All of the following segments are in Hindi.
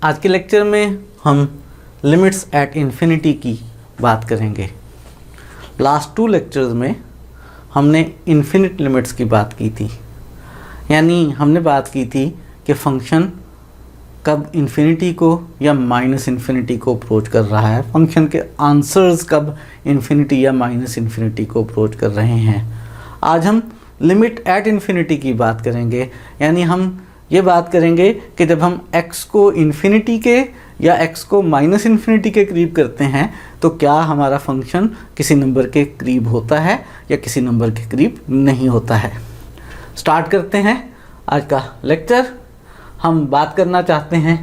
आज के लेक्चर में हम लिमिट्स एट इन्फिनिटी की बात करेंगे। लास्ट 2 लेक्चर्स में हमने इन्फिनिट लिमिट्स की बात की थी, यानी हमने बात की थी कि फंक्शन कब इन्फिनिटी को या माइनस इन्फिनिटी को अप्रोच कर रहा है, फंक्शन के आंसर्स कब इन्फिनिटी या माइनस इन्फिनिटी को अप्रोच कर रहे हैं। आज हम लिमिट एट इन्फिनिटी की बात करेंगे, यानी हम ये बात करेंगे कि जब हम x को इन्फिनिटी के या x को माइनस इन्फिनिटी के करीब करते हैं तो क्या हमारा फंक्शन किसी नंबर के करीब होता है या किसी नंबर के करीब नहीं होता है। स्टार्ट करते हैं आज का लेक्चर। हम बात करना चाहते हैं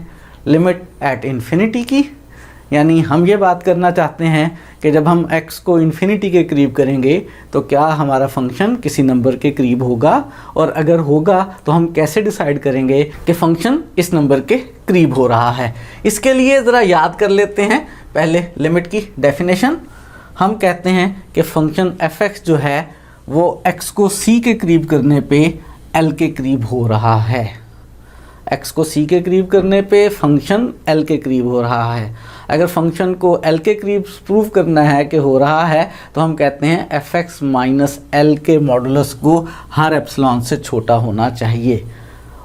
लिमिट एट इन्फिनिटी की, यानी हम ये बात करना चाहते हैं कि जब हम x को इन्फिनिटी के करीब करेंगे तो क्या हमारा फंक्शन किसी नंबर के करीब होगा, और अगर होगा तो हम कैसे डिसाइड करेंगे कि फंक्शन इस नंबर के करीब हो रहा है। इसके लिए ज़रा याद कर लेते हैं पहले लिमिट की डेफिनेशन। हम कहते हैं कि फंक्शन f(x) जो है वो x को c के करीब करने पे l के करीब हो रहा है। x को c के करीब करने पे फंक्शन l के करीब हो रहा है। अगर फंक्शन को l के करीब प्रूव करना है कि हो रहा है तो हम कहते हैं f(x) माइनस l के मॉडुलस को हर एप्सिलॉन से छोटा होना चाहिए।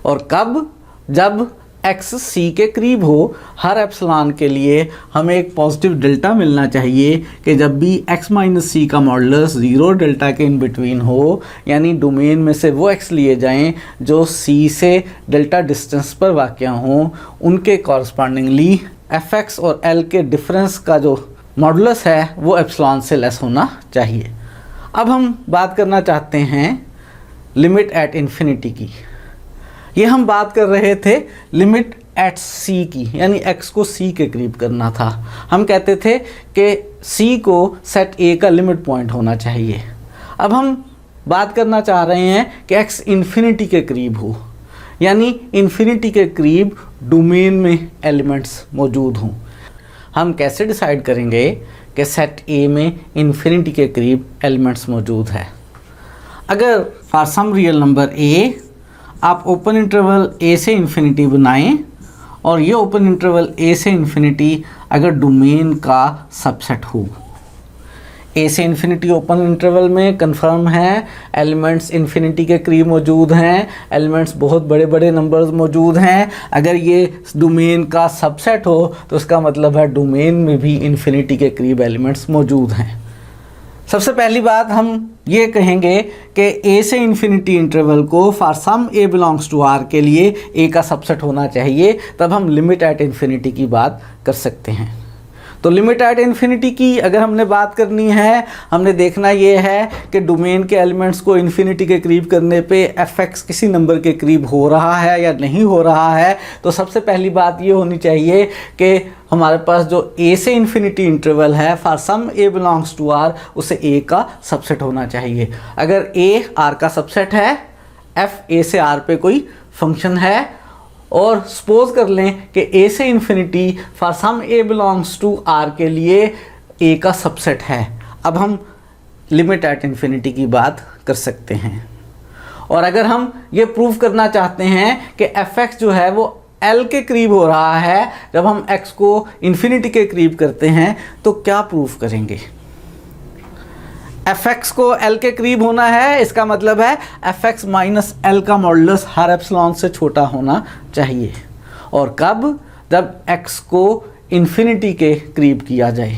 और कब? जब x c के करीब हो। हर एप्सिलॉन के लिए हमें एक पॉजिटिव डेल्टा मिलना चाहिए कि जब भी x माइनस c का मॉडुलस 0 डेल्टा के इन बिटवीन हो, यानी डोमेन में से वो x लिए जाएं जो c से डेल्टा डिस्टेंस पर वाक़या हों, उनके कॉरस्पॉन्डिंगली f(x) और l के डिफरेंस का जो मॉडुलस है वो एप्सिलॉन से लेस होना चाहिए। अब हम बात करना चाहते हैं लिमिट एट इन्फिनिटी की। ये हम बात कर रहे थे लिमिट एट c की, यानी x को c के करीब करना था। हम कहते थे कि c को सेट a का लिमिट पॉइंट होना चाहिए। अब हम बात करना चाह रहे हैं कि x इन्फिनिटी के करीब हो, यानी इन्फिनिटी के करीब डोमेन में एलिमेंट्स मौजूद हों। हम कैसे डिसाइड करेंगे कि सेट a में इन्फिनिटी के करीब एलिमेंट्स मौजूद है। अगर for some real number a आप ओपन इंटरवल a से इन्फिनिटी बनाएं और ये ओपन इंटरवल a से इन्फिनिटी अगर डोमेन का सबसेट हो। a से इन्फिनिटी ओपन इंटरवल में कंफर्म है एलिमेंट्स इन्फिनिटी के करीब मौजूद हैं, एलिमेंट्स बहुत बड़े बड़े नंबर्स मौजूद हैं। अगर ये डोमेन का सबसेट हो तो इसका मतलब है डोमेन में भी इन्फिनिटी के करीब एलिमेंट्स मौजूद हैं। सबसे पहली बात हम ये कहेंगे कि a से इन्फिनिटी इंटरवल को for some a belongs to r के लिए a का सबसेट होना चाहिए, तब हम लिमिट एट इन्फिनिटी की बात कर सकते हैं। तो लिमिट एट इन्फिनिटी की अगर हमने बात करनी है, हमने देखना ये है कि डोमेन के एलिमेंट्स को इन्फिनिटी के करीब करने पे f(x) किसी नंबर के करीब हो रहा है या नहीं हो रहा है। तो सबसे पहली बात ये होनी चाहिए कि हमारे पास जो a से इन्फिनिटी इंटरवल है for some a belongs to r, उसे a का सबसेट होना चाहिए। अगर a r का सबसेट है, f a से r पे कोई फंक्शन है, और सपोज कर लें कि a से infinity for some a belongs to r के लिए a का सबसेट है, अब हम लिमिट एट इन्फिनिटी की बात कर सकते हैं। और अगर हम ये प्रूव करना चाहते हैं कि f(x) जो है वो l के करीब हो रहा है जब हम x को इन्फिनिटी के करीब करते हैं, तो क्या प्रूफ करेंगे? f(x) को l के करीब होना है, इसका मतलब है f(x) माइनस l का मॉडुलस हर एप्सिलॉन से छोटा होना चाहिए। और कब? जब x को इन्फिनिटी के करीब किया जाए।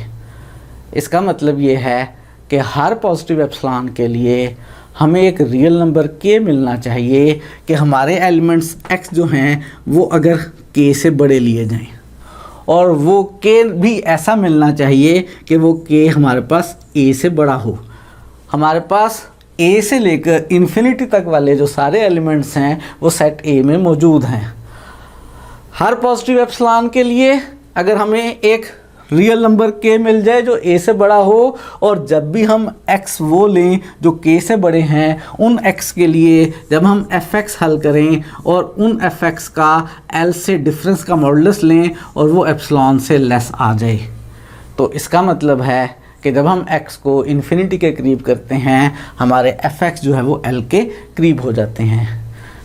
इसका मतलब ये है कि हर पॉजिटिव एप्सिलॉन के लिए हमें एक रियल नंबर k मिलना चाहिए कि हमारे एलिमेंट्स x जो हैं वो अगर k से बड़े लिए जाएं, और वो k भी ऐसा मिलना चाहिए कि वो k हमारे पास a से बड़ा हो। हमारे पास a से लेकर इन्फिनिटी तक वाले जो सारे एलिमेंट्स हैं वो सेट a में मौजूद हैं। हर पॉजिटिव एप्सिलॉन के लिए अगर हमें एक रियल नंबर k मिल जाए जो a से बड़ा हो, और जब भी हम x वो लें जो k से बड़े हैं, उन x के लिए जब हम f(x) हल करें और उन f(x) का l से डिफरेंस का मॉडुलस लें और वो एप्सिलॉन से लेस आ जाए, तो इसका मतलब है कि जब हम x को इन्फिनिटी के करीब करते हैं हमारे f(x) जो है वो l के करीब हो जाते हैं।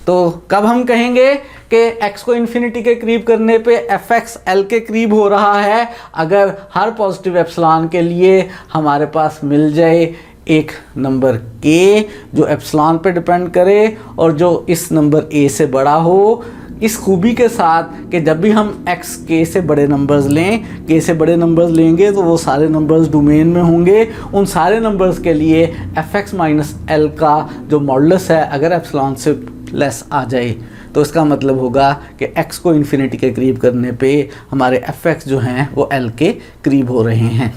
तो कब हम कहेंगे कि x को इन्फिनिटी के करीब करने पे fx l के करीब हो रहा है? अगर हर पॉजिटिव एप्सिलॉन के लिए हमारे पास मिल जाए एक नंबर k जो एप्सिलॉन पे डिपेंड करे और जो इस नंबर a से बड़ा हो, इस खूबी के साथ कि जब भी हम x k से बड़े नंबर्स लें, k से बड़े नंबर्स लेंगे तो वो सारे नंबर्स डोमेन में होंगे। उन सारे नंबर्स के लिए fx माइनस l का जो मॉडुलस है अगर एप्सिलॉन से लेस आ जाए तो इसका मतलब होगा कि x को इन्फिनिटी के करीब करने पे हमारे fx जो हैं वो l के करीब हो रहे हैं।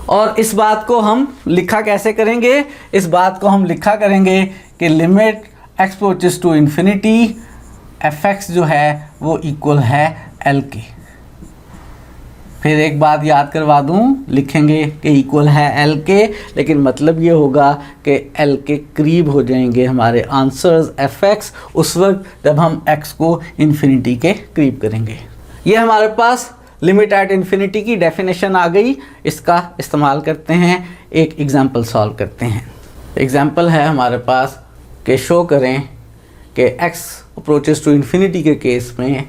और इस बात को हम लिखा कैसे करेंगे? इस बात को हम लिखा करेंगे कि limit x approaches to infinity fx जो है वो इक्वल है l के। फिर एक बात याद करवा दूं, लिखेंगे कि इक्वल है l के, लेकिन मतलब ये होगा कि l के करीब हो जाएंगे हमारे आंसर्स fx उस वक्त जब हम x को इन्फिनिटी के करीब करेंगे। ये हमारे पास लिमिट एट इन्फिनिटी की डेफिनेशन आ गई। इसका इस्तेमाल करते हैं, एक एग्जांपल सॉल्व करते हैं। एग्जांपल है हमारे पास कि शो करें कि x अप्रोचेस टू इन्फिनिटी के केस में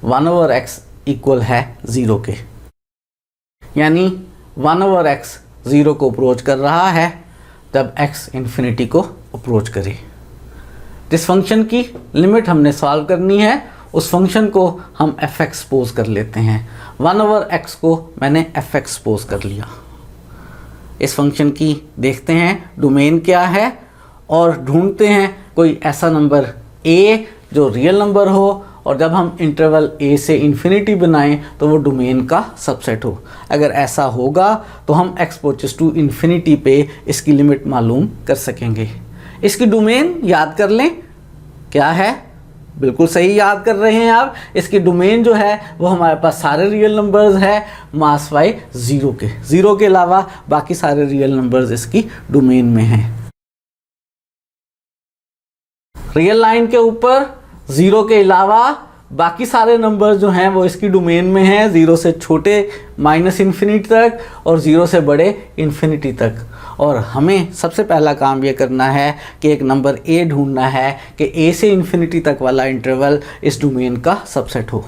1/x इक्वल है 0 के, यानी 1/x 0 को अप्रोच कर रहा है जब x इन्फिनिटी को अप्रोच करे। जिस फंक्शन की लिमिट हमने सॉल्व करनी है उस फंक्शन को हम fx सपोज कर लेते हैं। 1/x को मैंने fx सपोज कर लिया। इस फंक्शन की देखते हैं डोमेन क्या है और ढूंढते हैं कोई ऐसा नंबर a जो रियल नंबर हो और जब हम इंटरवल a से इन्फिनिटी बनाएं तो वो डोमेन का सबसेट हो। अगर ऐसा होगा तो हम x अप्रोचेस टू इन्फिनिटी पे इसकी लिमिट मालूम कर सकेंगे। इसकी डोमेन याद कर लें, क्या है? बिल्कुल सही याद कर रहे हैं आप। इसकी डोमेन जो है वो हमारे पास सारे रियल नंबर्स है मास वाई 0 के। 0 के अलावा बाकी सारे रियल नंबर्स इसकी डोमेन में हैं। रियल लाइन के ऊपर 0 के अलावा बाकी सारे नंबर जो हैं वो इसकी डोमेन में हैं, 0 से छोटे माइनस इन्फिनिटी तक और 0 से बड़े इन्फिनिटी तक। और हमें सबसे पहला काम ये करना है कि एक नंबर a ढूंढना है कि a से इन्फिनिटी तक वाला इंटरवल इस डोमेन का सबसेट हो।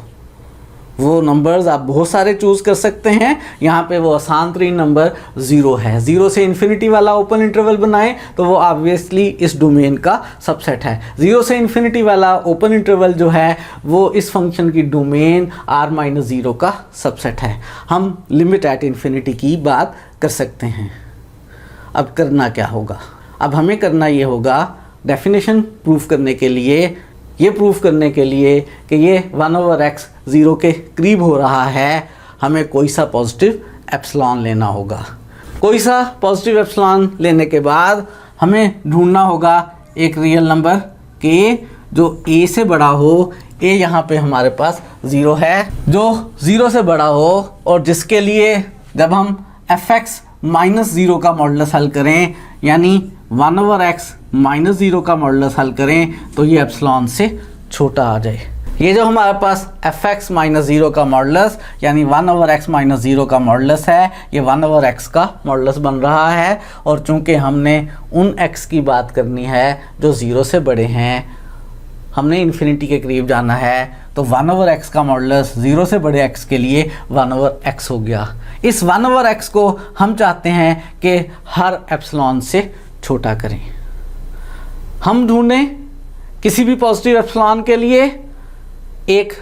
वो नंबर्स आप बहुत सारे चूज़ कर सकते हैं, यहाँ पे वो आसान तरीन नंबर 0 है। 0 से इन्फिनिटी वाला ओपन इंटरवल बनाएं तो वो ऑब्वियसली इस डोमेन का सबसेट है। 0 से इन्फिनिटी वाला ओपन इंटरवल जो है वो इस फंक्शन की डोमेन r-0 का सबसेट है। हम लिमिट एट इन्फिनिटी की बात कर सकते हैं। अब करना क्या होगा? अब हमें करना ये होगा, डेफिनेशन प्रूफ करने के लिए, ये प्रूफ करने के लिए कि ये 1/x 0 के करीब हो रहा है, हमें कोई सा पॉजिटिव एप्सिलॉन लेना होगा। कोई सा पॉजिटिव एप्सिलॉन लेने के बाद हमें ढूंढना होगा एक रियल नंबर k जो a से बड़ा हो। a यहाँ पे हमारे पास 0 है, जो 0 से बड़ा हो और जिसके लिए जब हम fx -0 का मॉडुलस हल करें, यानी 1/x -0 का मॉडुलस हल करें तो ये एप्सिलॉन से छोटा आ जाए। ये जो हमारे पास fx -0 का मॉडुलस यानी 1/x -0 का मॉडुलस है, ये 1/x का मॉडुलस बन रहा है। और चूंकि हमने उन x की बात करनी है जो 0 से बड़े हैं, हमने इन्फिनिटी के करीब जाना है, तो 1/x का मॉडुलस 0 से बड़े x के लिए 1/x हो गया। इस 1/x को हम चाहते हैं कि हर एप्सिलॉन से छोटा करें। हम ढूंढें किसी भी पॉजिटिव एप्सिलॉन के लिए एक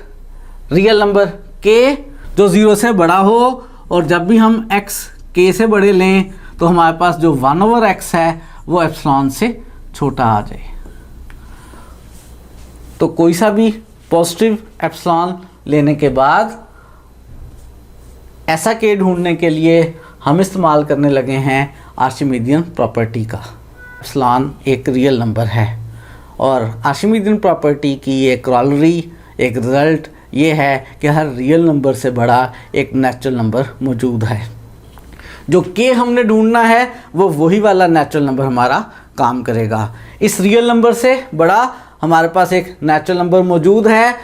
रियल नंबर k जो 0 से बड़ा हो और जब भी हम x k से बड़े लें तो हमारे पास जो 1/x है वो एप्सिलॉन से छोटा आ जाए। तो कोई सा भी पॉजिटिव एप्सिलॉन लेने के बाद ऐसा k ढूंढने के लिए हम इस्तेमाल करने लगे हैं आर्चिमिडियन प्रॉपर्टी का। एप्सिलॉन एक रियल नंबर है और आर्चिमिडियन प्रॉपर्टी की एक कॉरोलरी, एक रिज़ल्ट ये है कि हर रियल नंबर से बड़ा एक नेचुरल नंबर मौजूद है। जो k हमने ढूंढना है वो वही वाला नेचुरल नंबर हमारा काम करेगा। इस रियल नंबर से बड़ा हमारे पास एक नेचुरल नंबर मौजूद है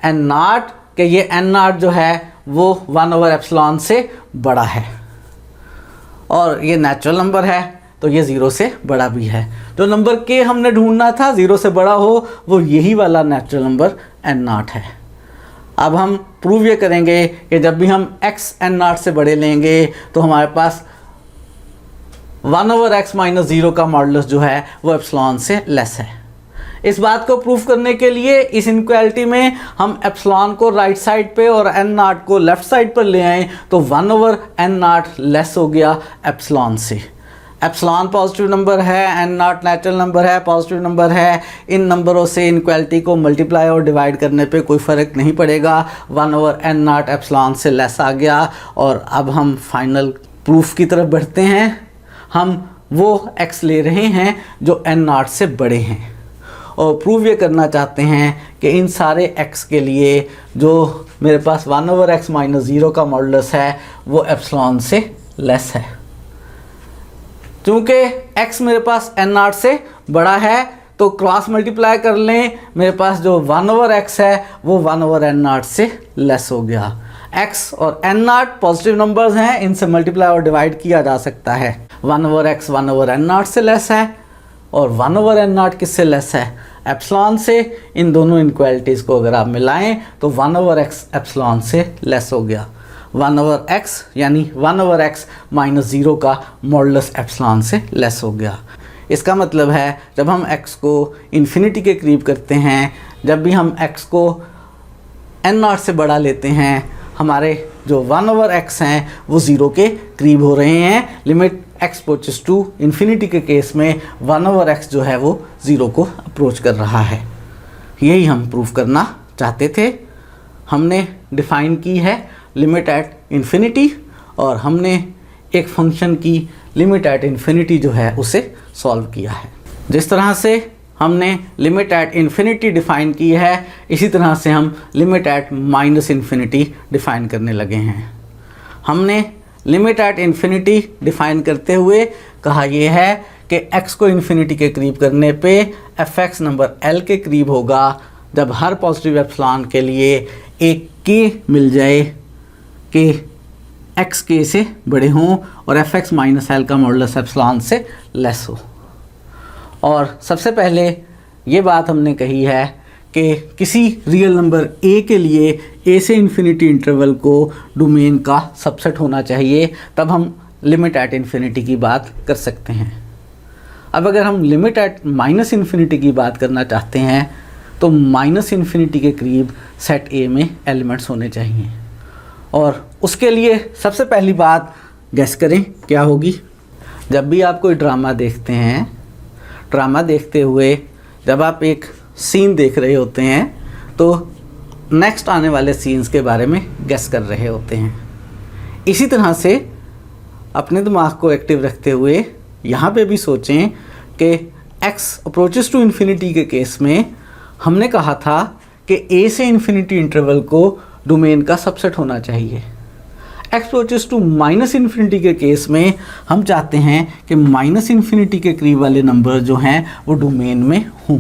n0, कि ये n0 जो है वो 1/एप्सिलॉन से बड़ा है और ये नेचुरल नंबर है। तो ये 0 से बड़ा भी है। जो नंबर k हमने ढूंढना था 0 से बड़ा हो, वो यही वाला नेचुरल नंबर n0 है। अब हम प्रूव ये करेंगे कि जब भी हम x n0 से बड़े लेंगे तो हमारे पास 1/x - 0 का मॉडुलस जो है वो एप्सिलॉन से लेस है। इस बात को प्रूफ करने के लिए इस इनक्वालिटी में हम एप्सिलॉन को राइट साइड पे और n0 को लेफ्ट साइड पर ले आए तो 1/n0 लेस हो गया एप्सिलॉन से। एप्सिलॉन पॉजिटिव नंबर है, n0 नेचुरल नंबर है, पॉजिटिव नंबर है। इन नंबरों से इनक्वालिटी को मल्टीप्लाई और डिवाइड करने पे कोई फ़र्क नहीं पड़ेगा। 1/n0 एप्सिलॉन से लेस आ गया। और अब हम फाइनल प्रूफ की तरफ बढ़ते हैं। हम वो x ले रहे हैं जो n0 से बड़े हैं और प्रूव ये करना चाहते हैं कि इन सारे x के लिए जो मेरे पास 1/x - 0 का मॉडुलस है वो एप्सिलॉन से लेस है। चूँकि x मेरे पास n0 से बड़ा है तो क्रॉस मल्टीप्लाई कर लें, मेरे पास जो 1/x है वो 1/n0 से लेस हो गया। x और n0 पॉजिटिव नंबर्स हैं, इनसे मल्टीप्लाई और डिवाइड किया जा सकता है। 1/x 1/n0 से लेस है और 1/n0 किससे लेस है? एप्सिलॉन से। इन दोनों इनक्वालिटीज़ को अगर आप मिलाएं तो 1/x एप्सिलॉन से लेस हो गया। 1/x यानी 1/x - 0 का मॉडुलस एप्सिलॉन से लेस हो गया। इसका मतलब है जब हम x को इन्फिनिटी के करीब करते हैं, जब भी हम x को n0 से बड़ा लेते हैं, हमारे जो 1/x हैं वो 0 के करीब हो रहे हैं। Limit x approaches to infinity के केस में 1/x जो है वो 0 को अप्रोच कर रहा है। यही हम प्रूफ करना चाहते थे। हमने डिफ़ाइन की है लिमिट एट इन्फिनिटी और हमने एक फंक्शन की लिमिट एट इन्फिनिटी जो है उसे सॉल्व किया है। जिस तरह से हमने लिमिट एट इन्फिनिटी डिफ़ाइन की है, इसी तरह से हम लिमिट एट -इन्फिनिटी डिफ़ाइन करने लगे हैं। हमने लिमिट एट इन्फिनिटी डिफ़ाइन करते हुए कहा यह है कि x को इन्फिनिटी के करीब करने पे fx नंबर l के करीब होगा जब हर पॉजिटिव एप्सिलॉन के लिए एक k मिल जाए कि x k से बड़े हों और fx - l का मॉडुलस एप्सिलॉन से लेस हो। और सबसे पहले ये बात हमने कही है कि किसी रियल नंबर a के लिए a से इन्फिनिटी इंटरवल को डोमेन का सबसेट होना चाहिए, तब हम लिमिट एट इन्फिनिटी की बात कर सकते हैं। अब अगर हम लिमिट एट -इन्फिनिटी की बात करना चाहते हैं तो -इन्फिनिटी के करीब सेट A में एलिमेंट्स होने चाहिए। और उसके लिए सबसे पहली बात गेस करें क्या होगी। जब भी आप कोई ड्रामा देखते हैं, ड्रामा देखते हुए जब आप एक सीन देख रहे होते हैं तो नेक्स्ट आने वाले सीन्स के बारे में गेस कर रहे होते हैं। इसी तरह से अपने दिमाग को एक्टिव रखते हुए यहाँ पे भी सोचें कि x अप्रोचेस टू इन्फिनिटी के केस में हमने कहा था कि a से इन्फिनिटी इंटरवल को डोमेन का सबसेट होना चाहिए। x अप्रोचेस टू -इन्फिनिटी के केस में हम चाहते हैं कि -इन्फिनिटी के करीब वाले नंबर जो हैं वो डोमेन में हों।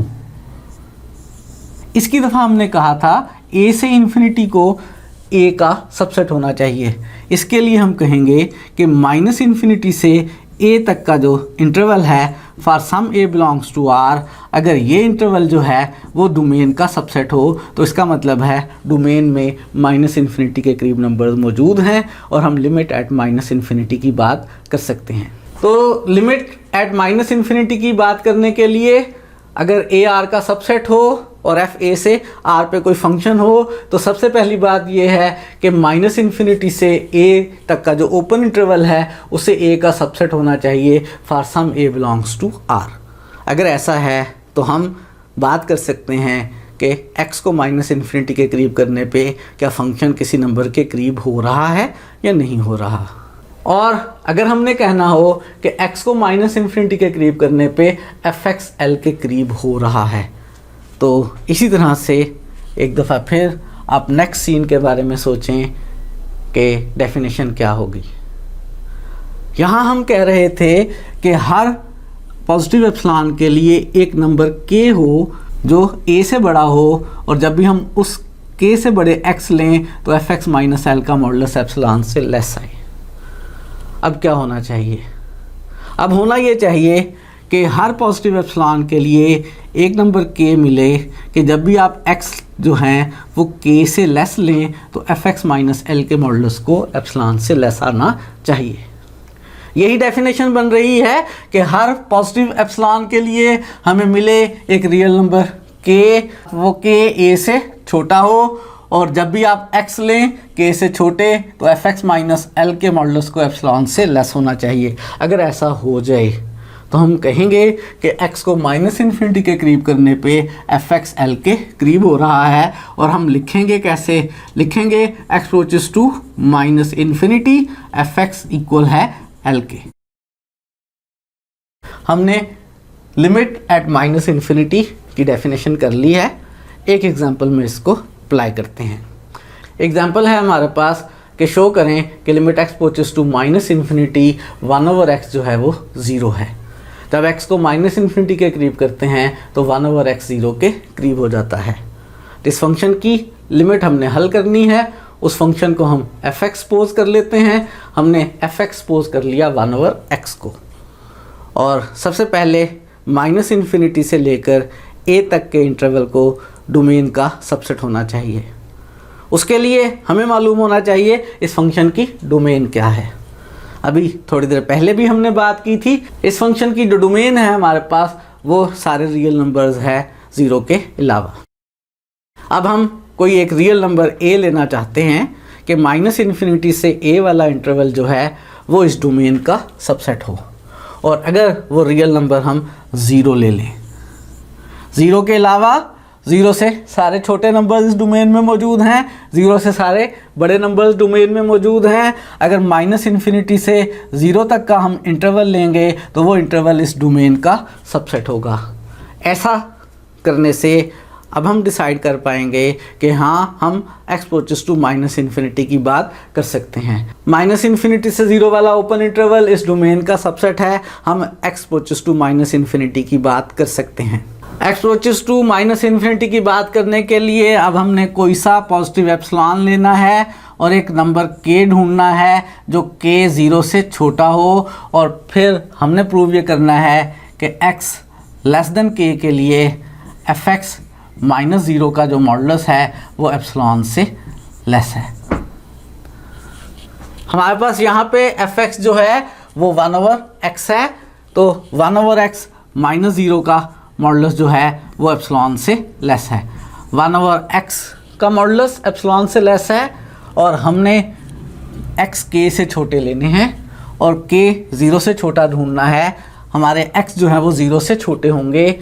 इसकी दफ़ा हमने कहा था a से इन्फिनिटी को a का सबसेट होना चाहिए। इसके लिए हम कहेंगे कि -इन्फिनिटी से a तक का जो इंटरवल है for some a belongs to r, अगर ये इंटरवल जो है वो डोमेन का सबसेट हो तो इसका मतलब है डोमेन में -इन्फिनिटी के करीब नंबर्स मौजूद हैं और हम लिमिट एट -इन्फिनिटी की बात कर सकते हैं। तो लिमिट एट -इन्फिनिटी की बात करने के लिए अगर a r का सबसेट हो और f a से r पे कोई फंक्शन हो तो सबसे पहली बात यह है कि -इन्फिनिटी से a तक का जो ओपन इंटरवल है उसे a का सबसेट होना चाहिए for some a belongs to r। अगर ऐसा है तो हम बात कर सकते हैं कि x को -इन्फिनिटी के करीब करने पे क्या फंक्शन किसी नंबर के करीब हो रहा है या नहीं हो रहा। और अगर हमने कहना हो कि x को -इन्फिनिटी के करीब करने पे fx l के करीब हो रहा है, तो इसी तरह से एक दफ़ा फिर आप नेक्स्ट सीन के बारे में सोचें कि डेफिनेशन क्या होगी। यहाँ हम कह रहे थे कि हर पॉजिटिव एप्सिलॉन के लिए एक नंबर k हो जो a से बड़ा हो और जब भी हम उस k से बड़े x लें तो fx - l का मॉडुलस एप्सिलॉन से लेस आए। अब क्या होना चाहिए? अब होना ये चाहिए कि हर पॉजिटिव एप्सिलॉन के लिए एक नंबर k मिले कि जब भी आप x जो हैं वो k से लेस लें तो fx माइनस l के मॉडुलस को एप्सिलॉन से लेस आना चाहिए। यही डेफिनेशन बन रही है कि हर पॉजिटिव एप्सिलॉन के लिए हमें मिले एक रियल नंबर k, वो k a से छोटा हो, और जब भी आप x लें k से छोटे तो fx माइनस l के मॉडुलस को एप्सिलॉन से लेस होना चाहिए। अगर ऐसा हो जाए तो हम कहेंगे कि x को माइनस इन्फिनिटी के करीब करने पे fx l के करीब हो रहा है, और हम लिखेंगे कैसे, लिखेंगे x approaches to minus infinity fx equal है l के। हमने लिमिट एट माइनस इन्फिनिटी की डेफिनेशन कर ली है। एक एग्जांपल में इसको अप्लाई करते हैं। एग्जांपल है हमारे पास कि शो करें कि limit x approaches to minus infinity 1/x जो है वो 0 है। जब x को माइनस इन्फिनिटी के करीब करते हैं तो 1/x 0 के करीब हो जाता है। इस फंक्शन की लिमिट हमने हल करनी है, उस फंक्शन को हम fx सपोज कर लेते हैं। हमने fx सपोज कर लिया 1/x को, और सबसे पहले माइनस इन्फिनिटी से लेकर a तक के इंटरवल को डोमेन का सबसेट होना चाहिए। उसके लिए हमें मालूम होना चाहिए इस फंक्शन की डोमेन क्या है। अभी थोड़ी देर पहले भी हमने बात की थी, इस फंक्शन की जो डोमेन है हमारे पास वो सारे रियल नंबर्स है 0 के अलावा। अब हम कोई एक रियल नंबर a लेना चाहते हैं कि माइनस इन्फिनिटी से a वाला इंटरवल जो है वो इस डोमेन का सबसेट हो, और अगर वो रियल नंबर हम 0 ले लें, 0 के अलावा 0 से सारे छोटे नंबर्स इस डोमेन में मौजूद हैं, 0 से सारे बड़े नंबर्स डोमेन में मौजूद हैं। अगर माइनस इन्फिनिटी से 0 तक का हम इंटरवल लेंगे तो वो इंटरवल इस डोमेन का सबसेट होगा। ऐसा करने से अब हम डिसाइड कर पाएंगे कि हाँ, हम x approaches to minus infinity की बात कर सकते हैं। माइनस इन्फिनिटी से 0 वाला ओपन इंटरवल इस डोमेन का सबसेट है, हम x approaches to minus infinity की बात कर सकते हैं। x approaches to minus infinity की बात करने के लिए अब हमने कोई सा पॉजिटिव एप्सिलॉन लेना है और एक नंबर k ढूंढना है जो k 0 से छोटा हो, और फिर हमने प्रूव ये करना है कि x लेस देन k के लिए fx माइनस 0 का जो मॉडुलस है वो एप्सिलॉन से लेस है। हमारे पास यहाँ पे fx जो है वो 1/x है, तो 1/x माइनस 0 का मॉडुलस जो है वो एप्सिलॉन से लेस है। 1/x का मॉडुलस एप्सिलॉन से लेस है, और हमने x k से छोटे लेने हैं और k 0 से छोटा ढूंढना है। हमारे x जो है वो 0 से छोटे होंगे,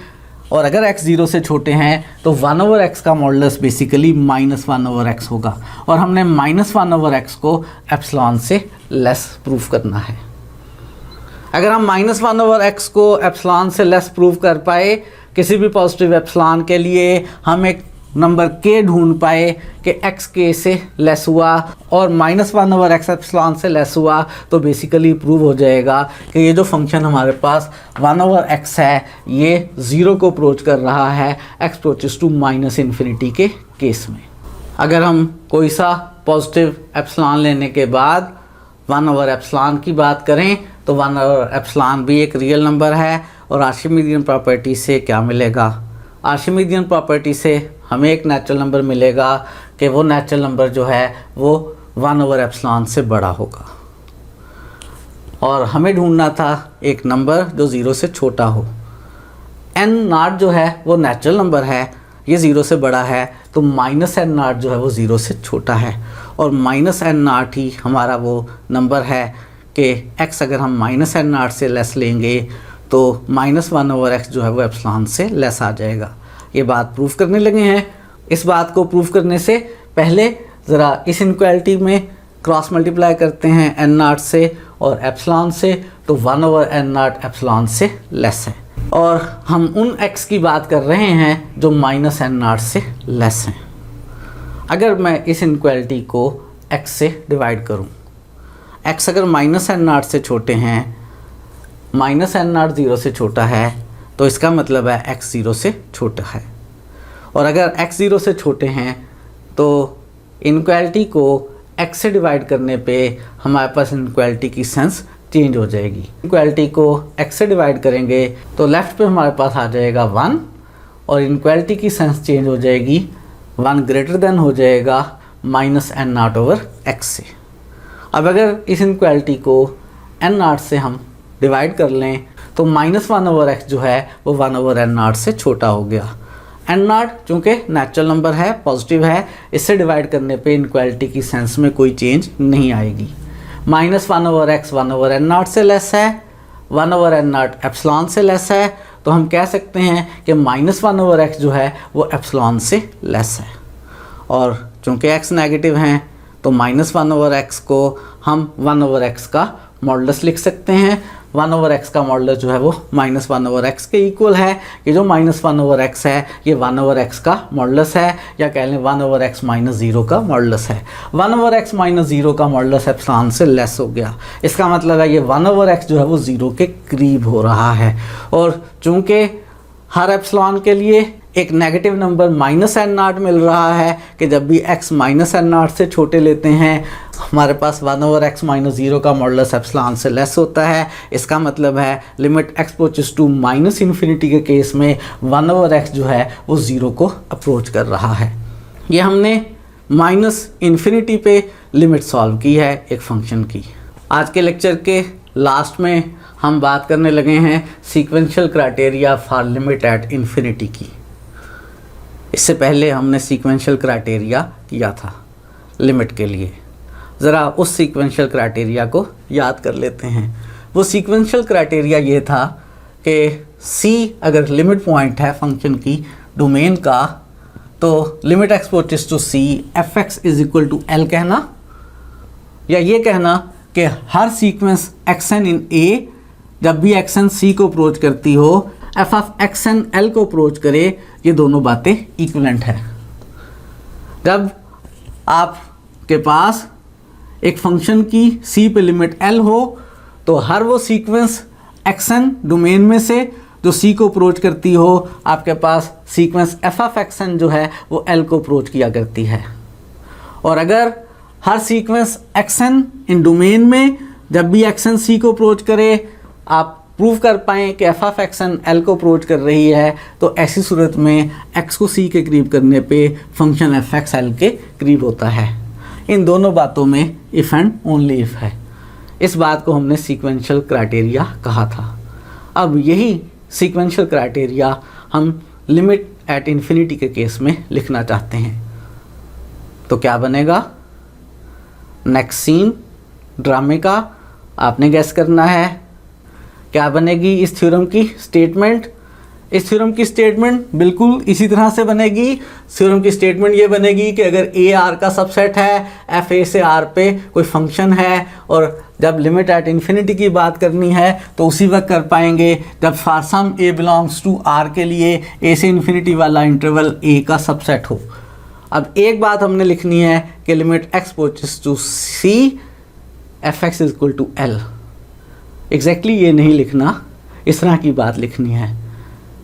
और अगर x 0 से छोटे हैं तो 1/x का मॉडुलस बेसिकली -1/x होगा, और हमने -1/x को एप्सिलॉन से लेस प्रूफ करना है। अगर हम -1/x को एप्सिलॉन से लेस प्रूव कर पाए किसी भी पॉजिटिव एप्सिलॉन के लिए, हम एक नंबर k ढूंढ पाए कि x k से लेस हुआ और -1/x एप्सिलॉन से लेस हुआ, तो बेसिकली प्रूव हो जाएगा कि ये जो फंक्शन हमारे पास 1/x है ये 0 को अप्रोच कर रहा है x approaches to minus infinity के केस में। अगर हम कोई सा पॉजिटिव एप्सिलॉन लेने के बाद 1/एप्सिलॉन की बात करें तो 1/एप्सिलॉन भी एक रियल नंबर है, और आर्शिमिडियन प्रॉपर्टी से क्या मिलेगा, आर्शिमिडियन प्रॉपर्टी से हमें एक नेचुरल नंबर मिलेगा कि वो नेचुरल नंबर जो है वो 1/एप्सिलॉन से बड़ा होगा, और हमें ढूंढना था एक नंबर जो 0 से छोटा हो। n0 जो है वो नेचुरल नंबर है, ये 0 से बड़ा है, तो -n0 जो है वो 0 से छोटा है, और -n0 ही हमारा वो नंबर है कि x अगर हम -n0 से लेस लेंगे तो -1/x जो है वो एप्सिलॉन से लेस आ जाएगा। ये बात प्रूफ करने लगे हैं। इस बात को प्रूफ करने से पहले ज़रा इस इनक्वालिटी में क्रॉस मल्टीप्लाई करते हैं n0 से और एप्सिलॉन से, तो 1/n0 एप्सिलॉन से लेस है, और हम उन x की बात कर रहे हैं जो -n0 से लेस हैं। अगर मैं इस इनक्वालिटी को x से डिवाइड करूं, x अगर -n0 से छोटे हैं, -n0 0 से छोटा है, तो इसका मतलब है x 0 से छोटा है, और अगर x 0 से छोटे हैं तो इनक्वालिटी को x से डिवाइड करने पे हमारे पास इनक्वालिटी की सेंस चेंज हो जाएगी। इनक्वालिटी को x से डिवाइड करेंगे तो लेफ्ट पे हमारे पास आ जाएगा 1 और इनक्वालिटी की सेंस चेंज हो जाएगी, 1 ग्रेटर देन हो जाएगा -n0/x से। अब अगर इस इनक्वालिटी को n0 से हम डिवाइड कर लें तो -1/x जो है वो 1/n0 से छोटा हो गया। n0 चूँकि नेचुरल नंबर है, पॉजिटिव है, इससे डिवाइड करने पे इनक्वालिटी की सेंस में कोई चेंज नहीं आएगी। -1/x 1/n0 से लेस है, 1/n0 एप्सिलॉन से लेस है, तो हम कह सकते हैं कि -1/x जो है वो एप्सिलॉन से लेस है। और चूँकि x नेगेटिव हैं तो -1/x को हम 1/x का मॉडुलस लिख सकते हैं। 1/x का मॉडुलस जो है वो -1/x के इक्वल है। ये जो -1/x है ये 1/x का मॉडुलस है, या कह लें 1/x -0 का मॉडुलस है। 1/x -0 का मॉडुलस एप्सिलॉन से लेस हो गया। इसका मतलब है ये 1/x जो है वो 0 के करीब हो रहा है। और चूँकि हर एप्सिलॉन के लिए एक नेगेटिव नंबर -n0 मिल रहा है कि जब भी x -n0 से छोटे लेते हैं हमारे पास 1/x -0 का मॉडुलस एप्सिलॉन से लेस होता है। इसका मतलब है limit x approaches to -infinity के केस में 1/x जो है वो 0 को अप्रोच कर रहा है। ये हमने -इन्फिनिटी पे लिमिट सॉल्व की है एक फंक्शन की। आज के लेक्चर के लास्ट में हम बात करने लगे हैं sequential criteria for limit at infinity की। इससे पहले हमने सीक्वेंशियल क्राइटेरिया किया था लिमिट के लिए। ज़रा उस सीक्वेंशियल क्राइटेरिया को याद कर लेते हैं। वो सीक्वेंशियल क्राइटेरिया ये था कि c अगर लिमिट पॉइंट है फंक्शन की डोमेन का तो limit x approaches to c fx is equal to l कहना, या ये कहना कि हर सीक्वेंस xn इन a जब भी xn c को अप्रोच करती हो f ऑफ xn l को अप्रोच करे, ये दोनों बातें इक्विवेलेंट है। जब आपके पास एक फंक्शन की c पे लिमिट l हो तो हर वो सीक्वेंस xn डोमेन में से जो c को अप्रोच करती हो आपके पास सीक्वेंस f ऑफ xn जो है वो l को अप्रोच किया करती है। और अगर हर सीक्वेंस xn इन डोमेन में जब भी xn c को अप्रोच करे आप प्रूव कर पाएँ कि f ऑफ xn l को अप्रोच कर रही है, तो ऐसी सूरत में x को c के करीब करने पे फंक्शन fx l के करीब होता है। इन दोनों बातों में इफ़ एंड ओनली इफ़ है। इस बात को हमने सीक्वेंशियल क्राइटेरिया कहा था। अब यही सीक्वेंशियल क्राइटेरिया हम लिमिट एट इन्फिनिटी के केस में लिखना चाहते हैं। तो क्या बनेगा? नेक्स्ट सीन ड्रामे का आपने गैस करना है। क्या बनेगी इस थ्योरम की स्टेटमेंट? इस थ्योरम की स्टेटमेंट बिल्कुल इसी तरह से बनेगी। थ्योरम की स्टेटमेंट ये बनेगी कि अगर a R का सबसेट है, f a से R पे कोई फंक्शन है, और जब लिमिट एट इन्फिनिटी की बात करनी है तो उसी वक्त कर पाएंगे जब for some a belongs to R के लिए a से इन्फिनिटी वाला इंटरवल a का सबसेट हो। अब एक बात हमने लिखनी है कि limit x approaches to c fx is equal to l। Exactly ये नहीं लिखना, इस तरह की बात लिखनी है।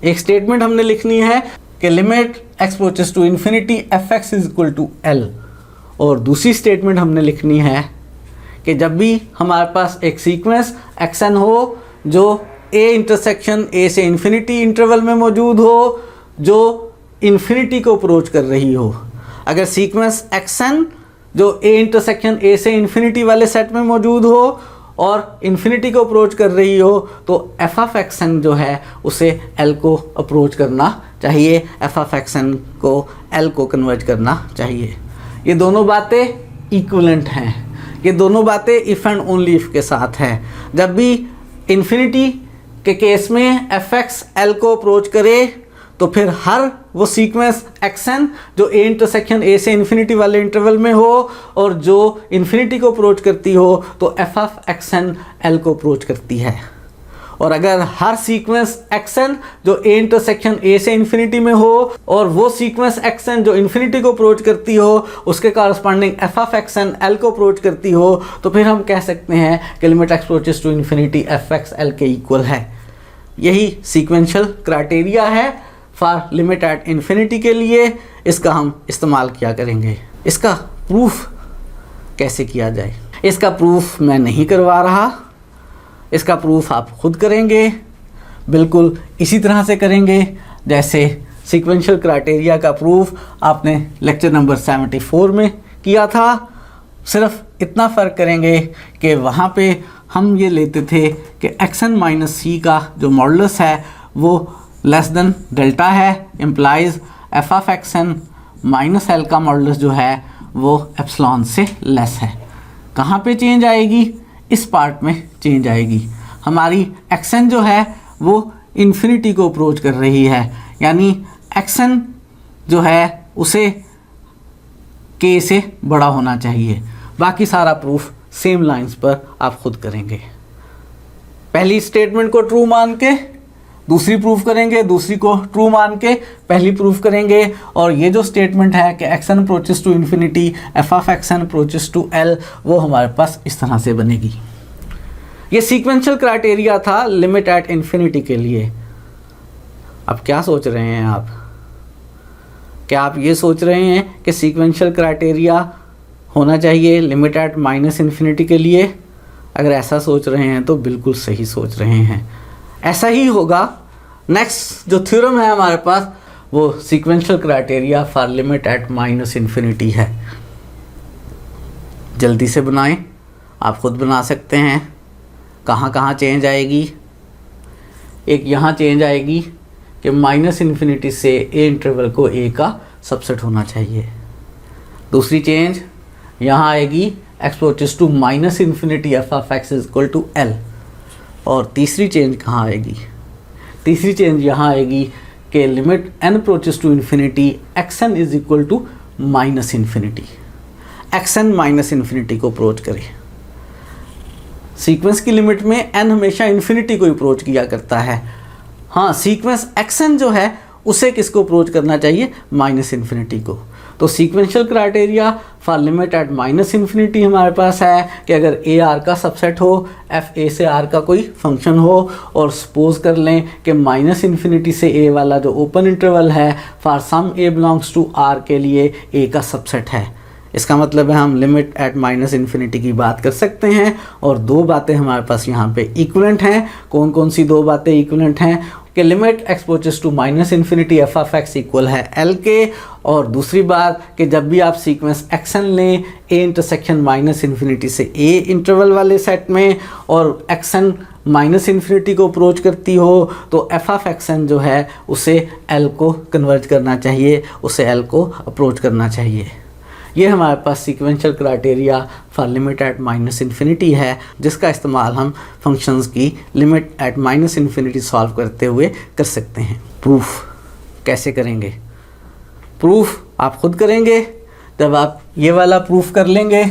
एक स्टेटमेंट हमने लिखनी है कि limit x approaches to infinity fx is equal to l, और दूसरी स्टेटमेंट हमने लिखनी है कि जब भी हमारे पास एक सीक्वेंस xn हो जो a इंटरसेक्शन a से इन्फिनिटी इंटरवल में मौजूद हो, जो इन्फिनिटी को अप्रोच कर रही हो। अगर सीक्वेंस xn जो a इंटरसेक्शन a से इन्फिनिटी वाले सेट में मौजूद हो और इन्फिनिटी को अप्रोच कर रही हो तो f ऑफ xn जो है उसे l को अप्रोच करना चाहिए, f ऑफ xn को l को कन्वर्ज करना चाहिए। ये दोनों बातें इक्विवेलेंट हैं, ये दोनों बातें इफ़ एंड ओनली इफ़ के साथ हैं। जब भी इन्फिनिटी के केस में fx l को अप्रोच करे तो फिर हर वो सीक्वेंस xn जो a इंटरसेक्शन a से इन्फिनिटी वाले इंटरवल में हो और जो इन्फिनिटी को अप्रोच करती हो तो f ऑफ xn l को अप्रोच करती है। और अगर हर सीक्वेंस xn जो a इंटरसेक्शन a से इन्फिनिटी में हो और वो सीक्वेंस xn जो इन्फिनिटी को अप्रोच करती हो उसके corresponding f of xn l को अप्रोच करती हो, तो फिर हम कह सकते हैं कि limit x approaches to infinity fx l के इक्वल है। यही सीक्वेंशियल क्राइटेरिया है फॉर लिमिट एट इन्फिनिटी के लिए। इसका हम इस्तेमाल किया करेंगे। इसका प्रूफ कैसे किया जाए? इसका प्रूफ मैं नहीं करवा रहा, इसका प्रूफ आप खुद करेंगे, बिल्कुल इसी तरह से करेंगे जैसे सीक्वेंशियल क्राइटेरिया का प्रूफ आपने लेक्चर नंबर 74 में किया था। सिर्फ इतना फ़र्क करेंगे कि वहाँ पे हम ये लेते थे कि एक्सन माइनस सी का जो मॉडुलस है वो लेस देन डेल्टा है, implies F of action minus L का मॉडुलस जो है वो एप्सिलॉन से लेस है। कहाँ पे चेंज आएगी? इस पार्ट में चेंज आएगी। हमारी एक्सन जो है वो इन्फिनिटी को अप्रोच कर रही है, यानी एक्सन जो है उसे के से बड़ा होना चाहिए। बाकी सारा प्रूफ सेम लाइंस पर आप खुद करेंगे। पहली स्टेटमेंट को ट्रू मान के दूसरी प्रूफ करेंगे, दूसरी को ट्रू मान के पहली प्रूफ करेंगे, और ये जो स्टेटमेंट है कि x n approaches to infinity f of x n approaches to L, वो हमारे पास इस तरह से बनेगी। ये सीक्वेंशियल क्राइटेरिया था लिमिट एट इन्फिनिटी के लिए। अब क्या सोच रहे हैं आप? क्या आप ये सोच रहे हैं कि सीक्वेंशियल क्राइटेरिया होना चाहिए लिमिट एट माइनस इन्फिनिटी के लिए? अगर ऐसा सोच रहे हैं तो बिल्कुल सही सोच रहे हैं, ऐसा ही होगा। नेक्स्ट जो थ्योरम है हमारे पास वो sequential criteria for limit at minus infinity है। जल्दी से बनाएं, आप खुद बना सकते हैं। कहाँ कहाँ चेंज आएगी? एक यहाँ चेंज आएगी कि माइनस इन्फिनिटी से ए इंटरवल को ए का सबसेट होना चाहिए। दूसरी चेंज यहाँ आएगी x approaches to minus infinity f of x is equal to L. और तीसरी चेंज कहाँ आएगी? तीसरी चेंज यहाँ आएगी कि limit n approaches to infinity x n is equal to minus infinity. X n minus infinity को अप्रोच करे। सीक्वेंस की लिमिट में एन हमेशा इन्फिनिटी को अप्रोच किया करता है। हाँ, सीक्वेंस एक्स एन जो है उसे किसको अप्रोच करना चाहिए? माइनस इन्फिनिटी को। तो sequential criteria for limit at minus infinity हमारे पास है कि अगर ए आर का सबसेट हो, एफ ए से आर का कोई फंक्शन हो, और सपोज कर लें कि माइनस इन्फिनिटी से ए वाला जो ओपन इंटरवल है for some a belongs to R के लिए ए का सबसेट है। इसका मतलब है हम लिमिट एट माइनस इन्फिनिटी की बात कर सकते हैं। और दो बातें हमारे पास यहाँ पे इक्विवेलेंट हैं। कौन कौन सी दो बातें इक्विवेलेंट हैं? कि limit x approaches to minus infinity f of x equal है एल के, और दूसरी बात कि जब भी आप सीक्वेंस एक्सन लें ए इंटरसेक्शन माइनस इन्फिनिटी से ए इंटरवल वाले सेट में, और एक्सन माइनस इन्फिनिटी को अप्रोच करती हो, तो एफ ऑफ एक्सन जो है उसे एल को कन्वर्ज करना चाहिए, उसे एल को अप्रोच करना चाहिए। ये हमारे पास sequential criteria for limit at minus infinity है, जिसका इस्तेमाल हम फंक्शंस की limit at minus infinity solve करते हुए कर सकते हैं। प्रूफ कैसे करेंगे? प्रूफ आप खुद करेंगे। जब आप ये वाला प्रूफ कर लेंगे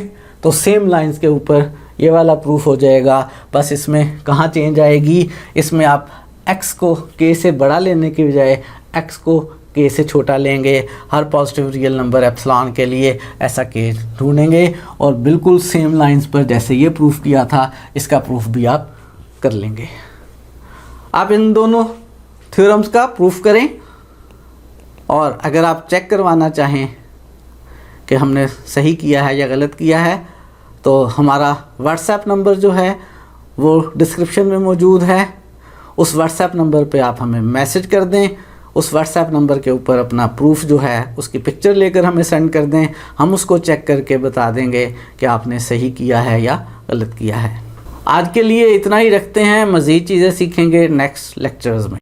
तो सेम लाइंस के ऊपर ये वाला प्रूफ हो जाएगा। बस इसमें कहाँ चेंज आएगी? इसमें आप x को k से बड़ा लेने के बजाय x को k से छोटा लेंगे। हर पॉजिटिव रियल नंबर एप्सिलॉन के लिए ऐसा k ढूंढेंगे, और बिल्कुल सेम लाइंस पर जैसे ये प्रूफ किया था इसका प्रूफ भी आप कर लेंगे। आप इन दोनों थ्योरम्स का प्रूफ करें, और अगर आप चेक करवाना चाहें कि हमने सही किया है या गलत किया है तो हमारा व्हाट्सएप नंबर जो है वो डिस्क्रिप्शन में मौजूद है। उस व्हाट्सएप नंबर पे आप हमें मैसेज कर दें। उस व्हाट्सएप नंबर के ऊपर अपना प्रूफ जो है उसकी पिक्चर लेकर हमें सेंड कर दें। हम उसको चेक करके बता देंगे कि आपने सही किया है या गलत किया है। आज के लिए इतना ही रखते हैं, मज़ीद चीज़ें सीखेंगे नेक्स्ट लेक्चर्स में।